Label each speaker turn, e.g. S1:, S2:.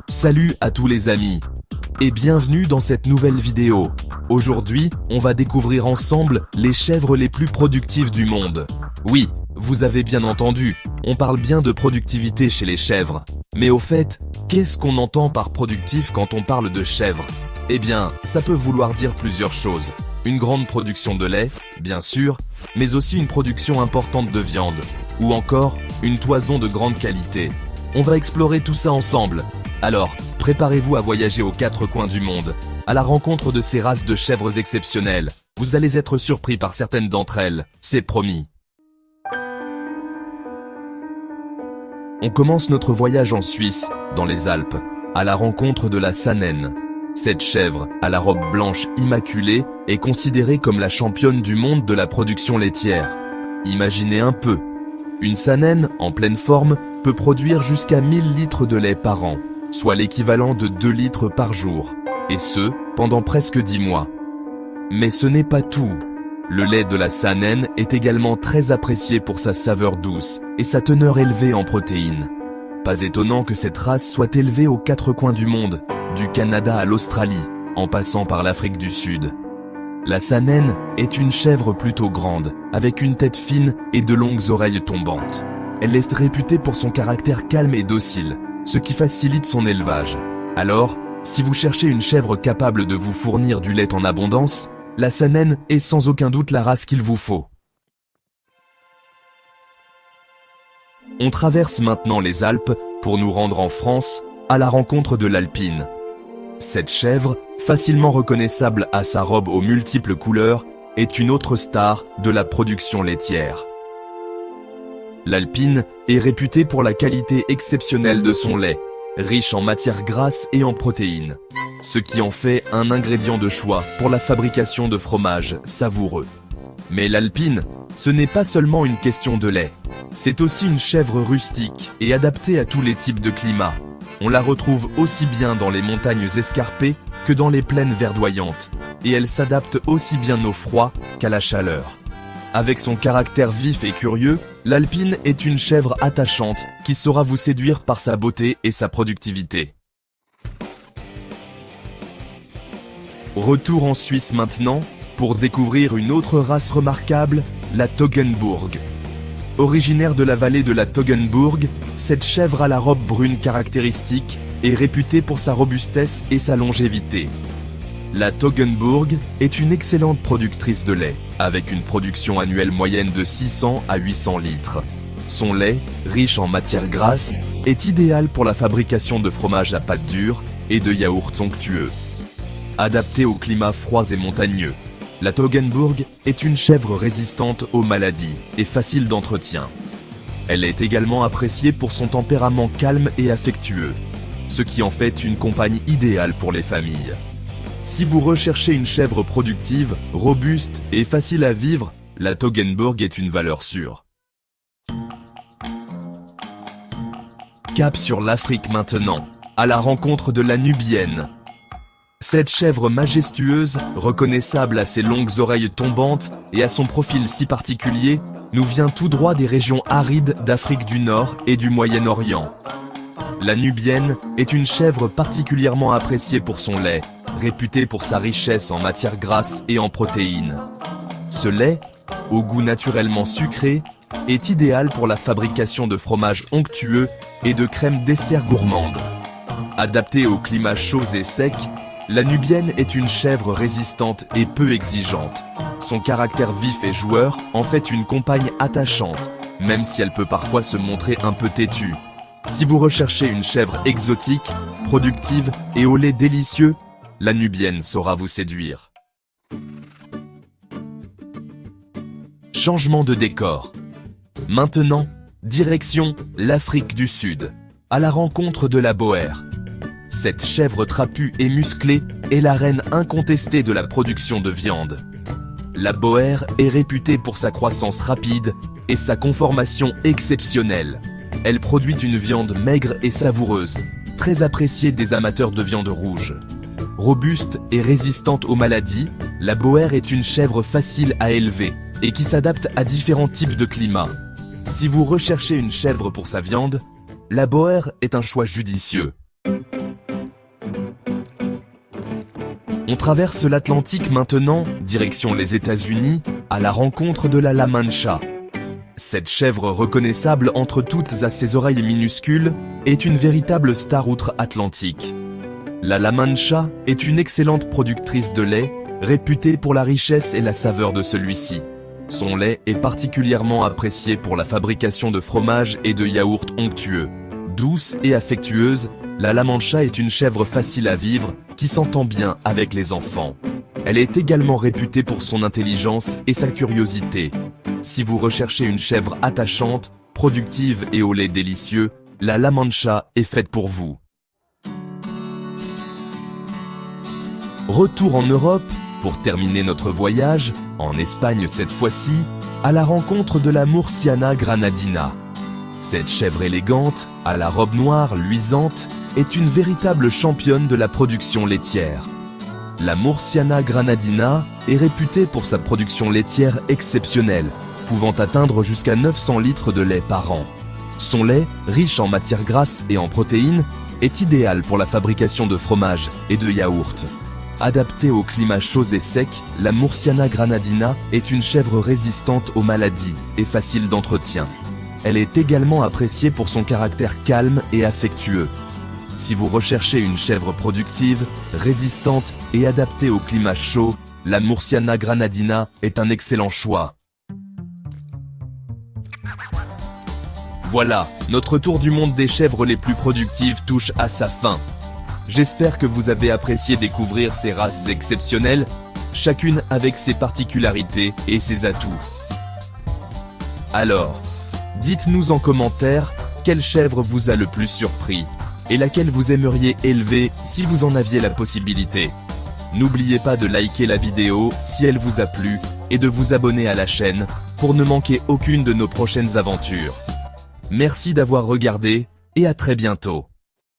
S1: Salut à tous les amis et bienvenue dans cette nouvelle vidéo. Aujourd'hui, on va découvrir ensemble les chèvres les plus productives du monde. Oui, vous avez bien entendu, on parle bien de productivité chez les chèvres. Mais au fait, qu'est-ce qu'on entend par productif quand on parle de chèvres? Eh bien, ça peut vouloir dire plusieurs choses. Une grande production de lait, bien sûr, mais aussi une production importante de viande. Ou encore, une toison de grande qualité. On va explorer tout ça ensemble. Alors, préparez-vous à voyager aux quatre coins du monde, à la rencontre de ces races de chèvres exceptionnelles. Vous allez être surpris par certaines d'entre elles, c'est promis. On commence notre voyage en Suisse, dans les Alpes, à la rencontre de la Saanen. Cette chèvre, à la robe blanche immaculée, est considérée comme la championne du monde de la production laitière. Imaginez un peu. Une Saanen, en pleine forme, peut produire jusqu'à 1000 litres de lait par an, soit l'équivalent de 2 litres par jour, et ce, pendant presque 10 mois. Mais ce n'est pas tout. Le lait de la Saanen est également très apprécié pour sa saveur douce et sa teneur élevée en protéines. Pas étonnant que cette race soit élevée aux quatre coins du monde, du Canada à l'Australie, en passant par l'Afrique du Sud. La Saanen est une chèvre plutôt grande, avec une tête fine et de longues oreilles tombantes. Elle est réputée pour son caractère calme et docile, ce qui facilite son élevage. Alors, si vous cherchez une chèvre capable de vous fournir du lait en abondance, la Saanen est sans aucun doute la race qu'il vous faut. On traverse maintenant les Alpes pour nous rendre en France, à la rencontre de l'Alpine. Cette chèvre, facilement reconnaissable à sa robe aux multiples couleurs, est une autre star de la production laitière. L'Alpine est réputée pour la qualité exceptionnelle de son lait, riche en matières grasses et en protéines, ce qui en fait un ingrédient de choix pour la fabrication de fromages savoureux. Mais l'Alpine, ce n'est pas seulement une question de lait, c'est aussi une chèvre rustique et adaptée à tous les types de climats. On la retrouve aussi bien dans les montagnes escarpées que dans les plaines verdoyantes, et elle s'adapte aussi bien au froid qu'à la chaleur. Avec son caractère vif et curieux, l'Alpine est une chèvre attachante qui saura vous séduire par sa beauté et sa productivité. Retour en Suisse maintenant, pour découvrir une autre race remarquable, la Toggenburg. Originaire de la vallée de la Toggenburg, cette chèvre à la robe brune caractéristique est réputée pour sa robustesse et sa longévité. La Toggenburg est une excellente productrice de lait, avec une production annuelle moyenne de 600 à 800 litres. Son lait, riche en matières grasses, est idéal pour la fabrication de fromages à pâte dure et de yaourts onctueux. Adaptée aux climats froids et montagneux, la Toggenburg est une chèvre résistante aux maladies et facile d'entretien. Elle est également appréciée pour son tempérament calme et affectueux, ce qui en fait une compagne idéale pour les familles. Si vous recherchez une chèvre productive, robuste et facile à vivre, la Toggenburg est une valeur sûre. Cap sur l'Afrique maintenant, à la rencontre de la Nubienne. Cette chèvre majestueuse, reconnaissable à ses longues oreilles tombantes et à son profil si particulier, nous vient tout droit des régions arides d'Afrique du Nord et du Moyen-Orient. La Nubienne est une chèvre particulièrement appréciée pour son lait, réputée pour sa richesse en matières grasses et en protéines. Ce lait, au goût naturellement sucré, est idéal pour la fabrication de fromages onctueux et de crèmes dessert gourmandes. Adaptée aux climats chauds et secs, la Nubienne est une chèvre résistante et peu exigeante. Son caractère vif et joueur en fait une compagne attachante, même si elle peut parfois se montrer un peu têtue. Si vous recherchez une chèvre exotique, productive et au lait délicieux, la Nubienne saura vous séduire. Changement de décor. Maintenant, direction l'Afrique du Sud, à la rencontre de la Boer. Cette chèvre trapue et musclée est la reine incontestée de la production de viande. La Boer est réputée pour sa croissance rapide et sa conformation exceptionnelle. Elle produit une viande maigre et savoureuse, très appréciée des amateurs de viande rouge. Robuste et résistante aux maladies, la Boer est une chèvre facile à élever et qui s'adapte à différents types de climats. Si vous recherchez une chèvre pour sa viande, la Boer est un choix judicieux. On traverse l'Atlantique maintenant, direction les États-Unis, à la rencontre de la La Mancha. Cette chèvre reconnaissable entre toutes à ses oreilles minuscules est une véritable star outre-Atlantique. La La Mancha est une excellente productrice de lait, réputée pour la richesse et la saveur de celui-ci. Son lait est particulièrement apprécié pour la fabrication de fromages et de yaourts onctueux. Douce et affectueuse, la La Mancha est une chèvre facile à vivre, qui s'entend bien avec les enfants. Elle est également réputée pour son intelligence et sa curiosité. Si vous recherchez une chèvre attachante, productive et au lait délicieux, la La Mancha est faite pour vous. Retour en Europe, pour terminer notre voyage, en Espagne cette fois-ci, à la rencontre de la Murciana Granadina. Cette chèvre élégante, à la robe noire luisante, est une véritable championne de la production laitière. La Murciana Granadina est réputée pour sa production laitière exceptionnelle, pouvant atteindre jusqu'à 900 litres de lait par an. Son lait, riche en matières grasses et en protéines, est idéal pour la fabrication de fromages et de yaourts. Adaptée au climat chaud et sec, la Murciana Granadina est une chèvre résistante aux maladies et facile d'entretien. Elle est également appréciée pour son caractère calme et affectueux. Si vous recherchez une chèvre productive, résistante et adaptée au climat chaud, la Murciana Granadina est un excellent choix. Voilà, notre tour du monde des chèvres les plus productives touche à sa fin. J'espère que vous avez apprécié découvrir ces races exceptionnelles, chacune avec ses particularités et ses atouts. Alors, dites-nous en commentaire quelle chèvre vous a le plus surpris et laquelle vous aimeriez élever si vous en aviez la possibilité. N'oubliez pas de liker la vidéo si elle vous a plu et de vous abonner à la chaîne pour ne manquer aucune de nos prochaines aventures. Merci d'avoir regardé et à très bientôt.